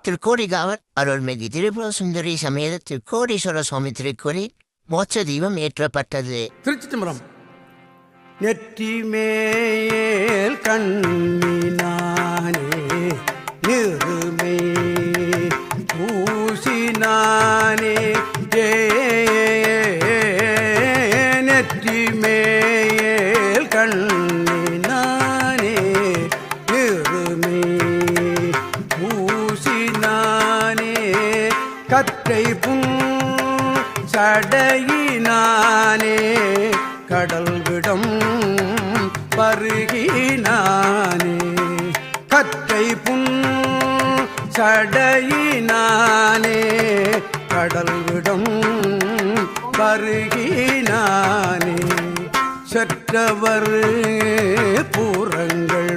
திருக்கோடிகாவல் அருள்மிகு திரிபுர சுந்தரி சமேத திருக்கோடீஸ்வர சுவாமி திருக்கோயில் மோட்ச தீபம் ஏற்றப்பட்டது. திருச்சிதம்பரம். நெற்றி மேல் கண்ணினானே நிறுமே பூசினானே நெற்றி மேல் கண்ணினானே நிறுமே பூசினானே கற்றை புன் சடையினானே கடல் விடம் பருகினானே கற்றை புன் சடையினானே கடல் விடம் பருகினானே செற்றவர் பூரங்கள்